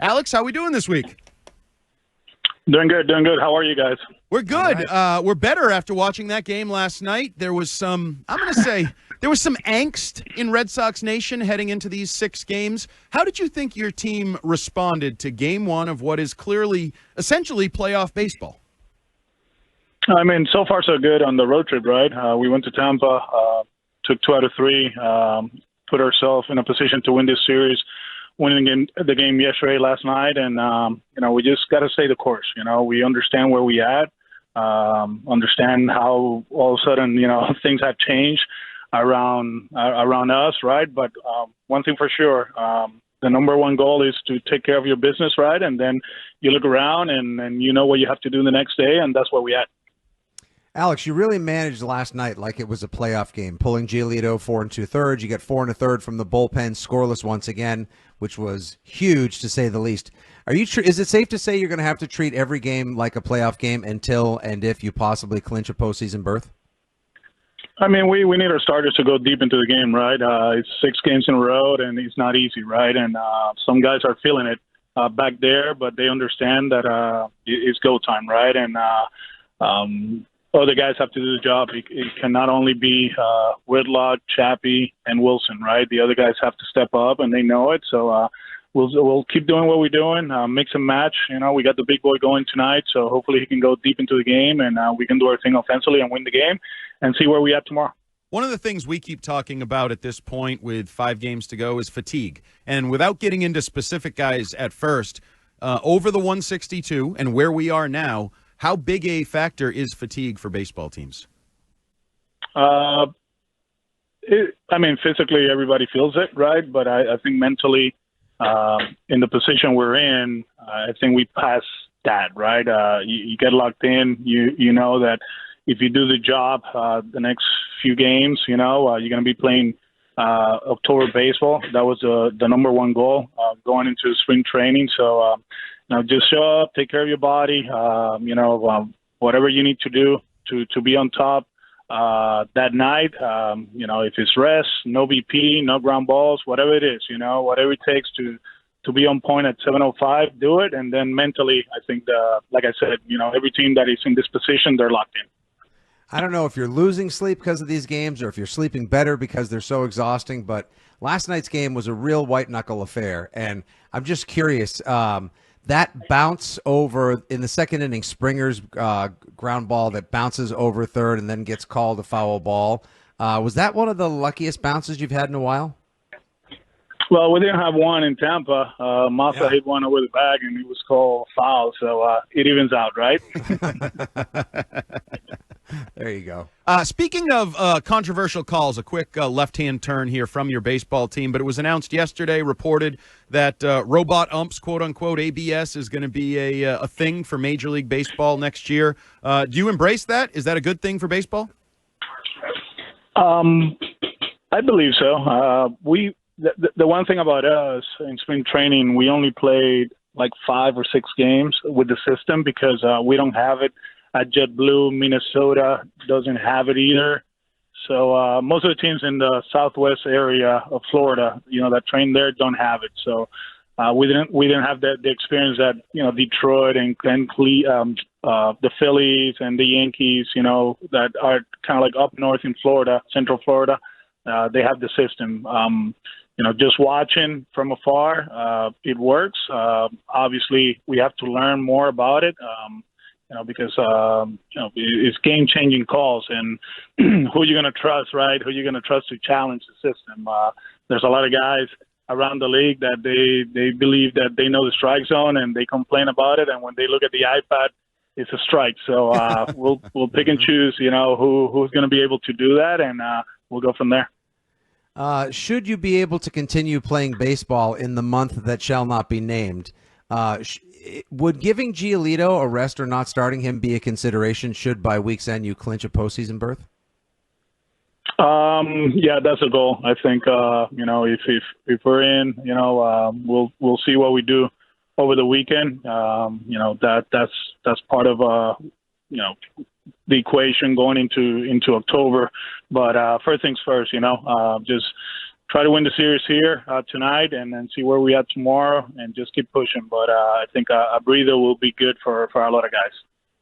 Alex, how we doing this week? Doing good. How are you guys? We're good. Right. We're better after watching that game last night. There was some, I'm going to say, there was some angst in Red Sox Nation heading into these 6 games. How did you think your team responded to game 1 of what is clearly, essentially, playoff baseball? I mean, so far so good on the road trip, right? We went to Tampa, took 2 out of 3, put ourselves in a position to win this series, winning the game yesterday, last night, and we just got to stay the course. We understand where we at, understand how all of a sudden things have changed around us, right? But one thing for sure, the number one goal is to take care of your business, right? And then you look around and you know what you have to do the next day, and that's where we at. Alex, you really managed last night like it was a playoff game, pulling Giolito 4 2/3. You get 4 1/3 from the bullpen, scoreless once again, which was huge to say the least. Is it safe to say you're going to have to treat every game like a playoff game until and if you possibly clinch a postseason berth? I mean, we need our starters to go deep into the game, right? It's 6 games in a row, and it's not easy, right? And some guys are feeling it back there, but they understand that it's go time, right? And other guys have to do the job. It can not only be Whitlock, Chappie, and Wilson, right? The other guys have to step up, and they know it. So we'll keep doing what we're doing, mix and match. We got the big boy going tonight, so hopefully he can go deep into the game, and we can do our thing offensively and win the game and see where we at tomorrow. One of the things we keep talking about at this point with 5 games to go is fatigue. And without getting into specific guys at first, over the 162 and where we are now, how big a factor is fatigue for baseball teams? Physically, everybody feels it, right? But I think mentally, in the position we're in, I think we pass that, right? You get locked in. You know that if you do the job the next few games, you're going to be playing October baseball. That was the number one goal going into spring training. So, just show up, take care of your body, whatever you need to do to be on top that night. If it's rest, no BP, no ground balls, whatever it is, whatever it takes to be on point at 7:05, do it. And then mentally, I think, like I said, every team that is in this position, they're locked in. I don't know if you're losing sleep because of these games or if you're sleeping better because they're so exhausting, but last night's game was a real white-knuckle affair, and I'm just curious, that bounce over in the second inning, Springer's ground ball that bounces over third and then gets called a foul ball, was that one of the luckiest bounces you've had in a while? Well, we didn't have one in Tampa. Massa hit one over the bag, and it was called foul, so it evens out, right? There you go. Speaking of controversial calls, a quick left-hand turn here from your baseball team, but it was announced yesterday, reported that robot umps, quote-unquote, ABS, is going to be a thing for Major League Baseball next year. Do you embrace that? Is that a good thing for baseball? I believe so. The one thing about us in spring training, we only played like 5 or 6 games with the system because we don't have it at JetBlue. Minnesota doesn't have it either. So most of the teams in the southwest area of Florida, that train there don't have it. So we didn't have the experience that Detroit and the Phillies and the Yankees, that are kind of like up north in Florida, Central Florida. They have the system. Just watching from afar, it works. Obviously, we have to learn more about it, because it's game-changing calls, and who you're going to trust, right? Who you're going to trust to challenge the system. There's a lot of guys around the league that they believe that they know the strike zone, and they complain about it, and when they look at the iPad, it's a strike. So we'll pick and choose, who's going to be able to do that, and we'll go from there. Should you be able to continue playing baseball in the month that shall not be named, would giving Giolito a rest or not starting him be a consideration should by week's end you clinch a postseason berth? Yeah, that's a goal. I think, if we're in, we'll see what we do over the weekend. That's part of, the equation going into October. But first things first, just try to win the series here tonight, and then see where we are tomorrow, and just keep pushing. But I think a breather will be good for a lot of guys.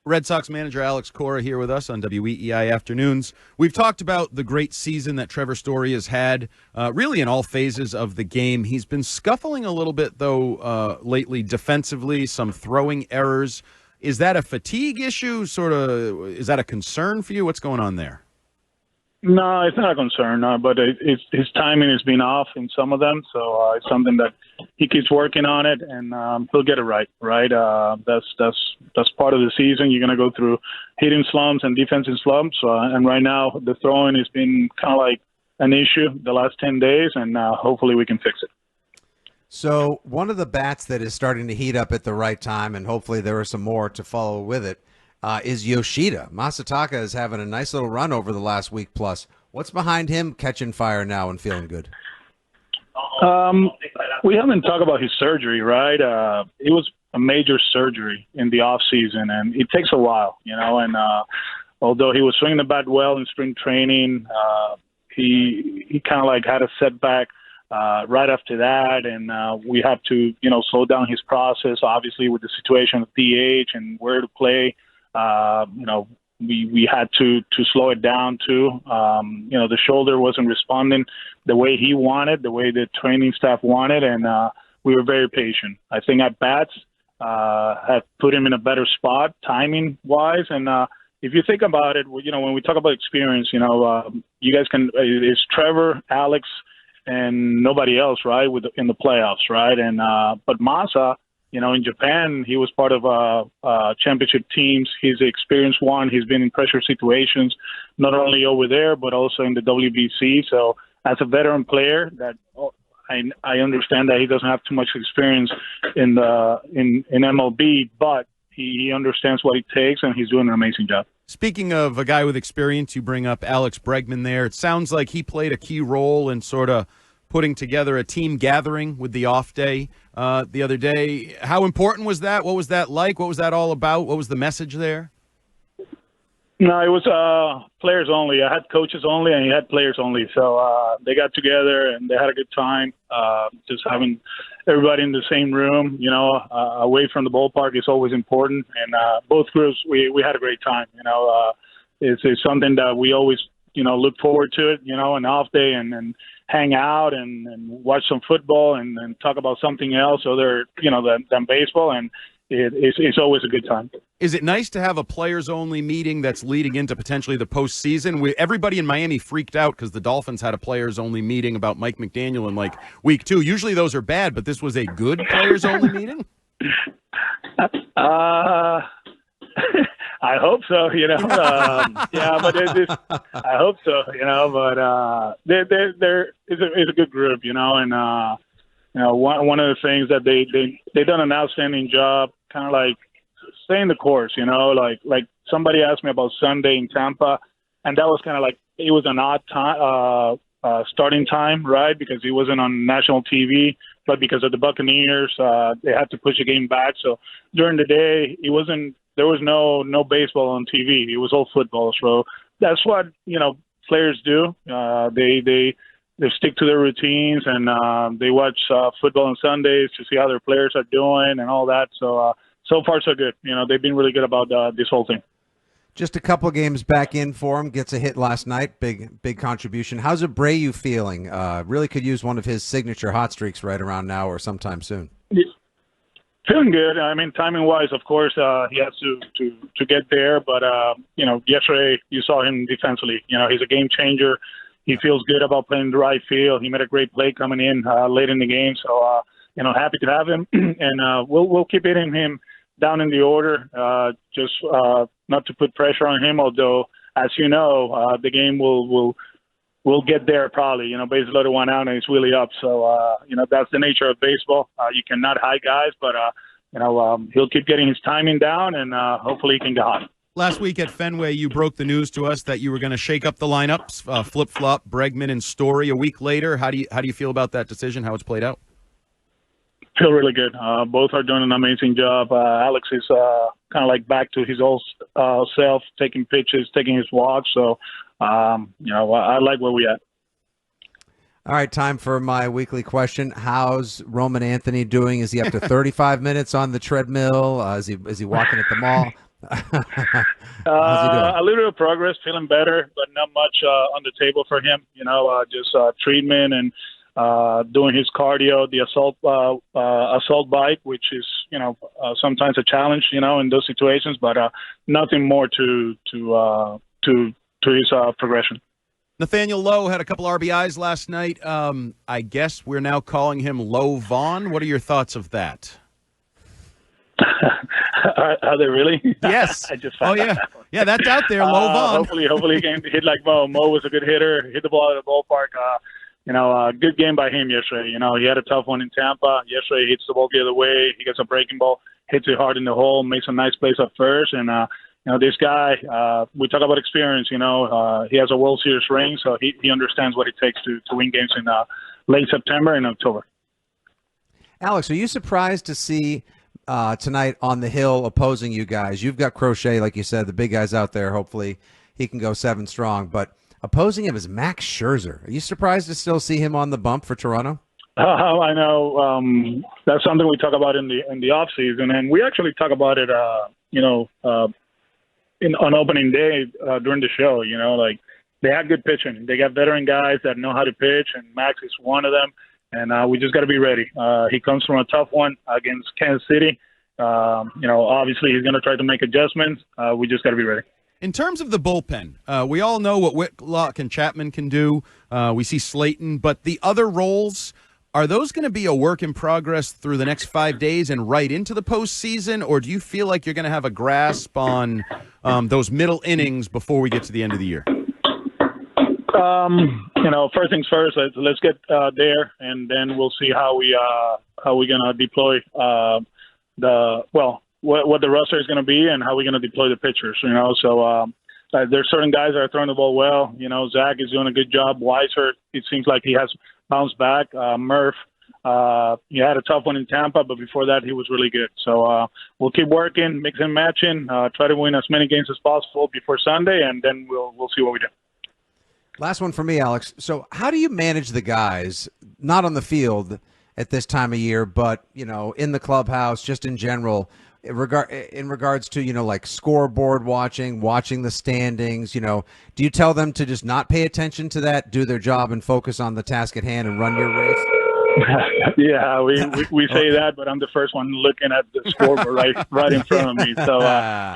Red Sox manager Alex Cora here with us on WEEI Afternoons. We've talked about the great season that Trevor Story has had, really in all phases of the game. He's been scuffling a little bit, though, lately defensively, some throwing errors. Is that a fatigue issue? Is that a concern for you? What's going on there? No, it's not a concern, but his timing has been off in some of them, so it's something that he keeps working on it, and he'll get it right. That's part of the season. You're going to go through hitting slumps and defensive slumps, and right now the throwing has been kind of like an issue the last 10 days, and hopefully we can fix it. So one of the bats that is starting to heat up at the right time, and hopefully there are some more to follow with it, is Yoshida. Masataka is having a nice little run over the last week plus. What's behind him catching fire now and feeling good? We haven't talked about his surgery, right? It was a major surgery in the off season, and it takes a while, and although he was swinging the bat well in spring training, he kind of like had a setback right after that, and we had to, slow down his process, obviously, with the situation of DH and where to play. We had to slow it down too. The shoulder wasn't responding the way he wanted, the way the training staff wanted, and we were very patient. I think at bats have put him in a better spot, timing wise. And if you think about it, when we talk about experience, you guys can. It's Trevor, Alex, and nobody else, right? In the playoffs, right? And but Masa. In Japan, he was part of championship teams. He's an experienced one. He's been in pressure situations, not only over there, but also in the WBC. So as a veteran player, that I understand that he doesn't have too much experience in MLB, but he understands what it takes, and he's doing an amazing job. Speaking of a guy with experience, you bring up Alex Bregman there. It sounds like he played a key role in sort of putting together a team gathering with the off day the other day. How important was that? What was that like? What was that all about? What was the message there? No, it was players only. I had coaches only, and he had players only. So they got together, and they had a good time. Just having everybody in the same room, away from the ballpark is always important. And both groups, we had a great time. It's something that we always, look forward to it, an off day and hang out and watch some football and talk about something else other, than baseball. And it's always a good time. Is it nice to have a players-only meeting that's leading into potentially the postseason? Everybody in Miami freaked out because the Dolphins had a players-only meeting about Mike McDaniel in week 2. Usually those are bad, but this was a good players-only meeting? I hope so, yeah, but I hope so, but it's a good group, and one of the things that they done an outstanding job, kind of like staying the course, like somebody asked me about Sunday in Tampa, and that was kind of like it was an odd time starting time, right? Because he wasn't on national TV, but because of the Buccaneers, they had to push the game back. So during the day, there was no baseball on TV. It was all football. So that's what, players do. They stick to their routines, and they watch football on Sundays to see how their players are doing and all that. So far so good. They've been really good about this whole thing. Just a couple of games back in for him. Gets a hit last night. Big contribution. How's Abreu feeling? Really could use one of his signature hot streaks right around now or sometime soon. Yeah. Feeling good. I mean, timing-wise, of course, he has to get there. But, yesterday you saw him defensively. He's a game changer. He feels good about playing the right field. He made a great play coming in late in the game. So, happy to have him. And we'll keep hitting him down in the order, just not to put pressure on him, although, as you know, the game will get there probably, base loaded, 1 out, and it's really up. So, that's the nature of baseball. You cannot hide guys, but, he'll keep getting his timing down, and hopefully he can get hot. Last week at Fenway, you broke the news to us that you were going to shake up the lineups, flip-flop Bregman and Story. A week later, how do you feel about that decision, how it's played out? Feel really good. Both are doing an amazing job. Alex is kind of like back to his old self, taking pitches, taking his walks. So, I like where we at. All right, time for my weekly question. How's Roman Anthony doing? Is he up to 35 minutes on the treadmill? Is he walking at the mall? How's he doing? A little bit of progress, feeling better, but not much on the table for him. Just treatment and doing his cardio, the assault bike, which is sometimes a challenge, in those situations, but nothing more to his progression. Nathaniel Lowe had a couple RBIs last night. I guess we're now calling him Low Vaughn. What are your thoughts of that? Are they really? Yes. I just found yeah. Yeah, that's out there, Low Vaughn. Hopefully he can hit like Mo. Mo was a good hitter, hit the ball out of the ballpark. Good game by him yesterday. He had a tough one in Tampa. Yesterday he hits the ball the other way. He gets a breaking ball, hits it hard in the hole, makes a nice place up first. And, this guy, we talk about experience, he has a World Series ring, so he understands what it takes to win games in late September and October. Alex, are you surprised to see tonight on the Hill opposing you guys? You've got Crochet, like you said, the big guy's out there. Hopefully he can go 7 strong. But opposing him is Max Scherzer. Are you surprised to still see him on the bump for Toronto? I know that's something we talk about in the off season, and we actually talk about it, on opening day during the show. They have good pitching. They got veteran guys that know how to pitch, and Max is one of them. And we just got to be ready. He comes from a tough one against Kansas City. Obviously he's going to try to make adjustments. We just got to be ready. In terms of the bullpen, we all know what Whitlock and Chapman can do. We see Slayton, but the other roles, are those going to be a work in progress through the next 5 days and right into the postseason, or do you feel like you're going to have a grasp on those middle innings before we get to the end of the year? First things first, let's get there, and then we'll see how we're gonna deploy what the roster is gonna be and how we're gonna deploy the pitchers. There's certain guys that are throwing the ball well. Zach is doing a good job. Weiser, it seems like he has bounced back. Murph, he had a tough one in Tampa, but before that he was really good. So we'll keep working, mixing and matching, try to win as many games as possible before Sunday, and then we'll see what we do. Last one for me, Alex. So how do you manage the guys, not on the field at this time of year, but, in the clubhouse, just in general, in regards to, like scoreboard watching the standings, do you tell them to just not pay attention to that, do their job and focus on the task at hand and run your race? Yeah, we say that, but I'm the first one looking at the scoreboard right in front of me. So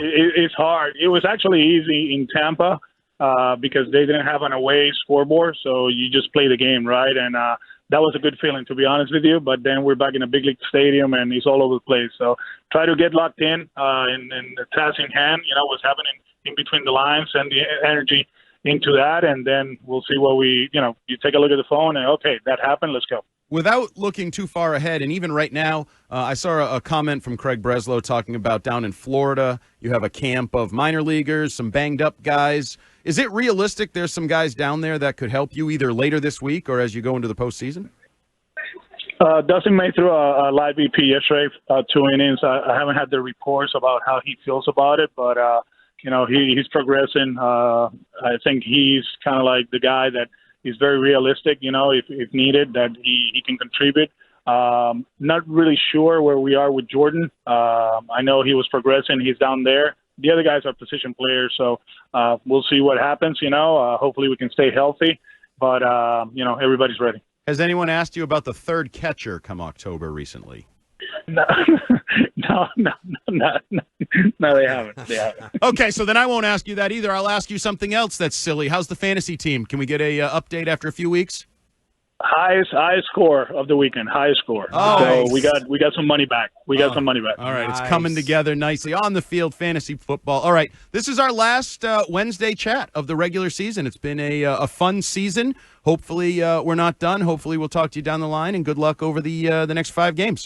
it's hard. It was actually easy in Tampa. Because they didn't have an away scoreboard, so you just play the game, right? And that was a good feeling, to be honest with you. But then we're back in a big league stadium, and it's all over the place. So try to get locked in the task in hand, what's happening in between the lines and the energy into that, and then we'll see what you take a look at the phone, and okay, that happened, let's go. Without looking too far ahead, and even right now, I saw a comment from Craig Breslow talking about down in Florida, you have a camp of minor leaguers, some banged-up guys. Is it realistic there's some guys down there that could help you either later this week or as you go into the postseason? Dustin May threw a live BP yesterday, 2 innings. I haven't had the reports about how he feels about it, but, he's progressing. I think he's kind of like the guy that is very realistic, if needed, that he can contribute. Not really sure where we are with Jordan. I know he was progressing. He's down there. The other guys are position players, so we'll see what happens, Hopefully we can stay healthy, but, everybody's ready. Has anyone asked you about the third catcher come October recently? No, they haven't. Okay, so then I won't ask you that either. I'll ask you something else that's silly. How's the fantasy team? Can we get a update after a few weeks? Highest score of the weekend. Highest score. Oh, so nice. we got some money back. Some money back. All right, Nice. It's coming together nicely on the field. Fantasy football. All right, this is our last Wednesday chat of the regular season. It's been a fun season. Hopefully, we're not done. Hopefully, we'll talk to you down the line. And good luck over the next 5 games.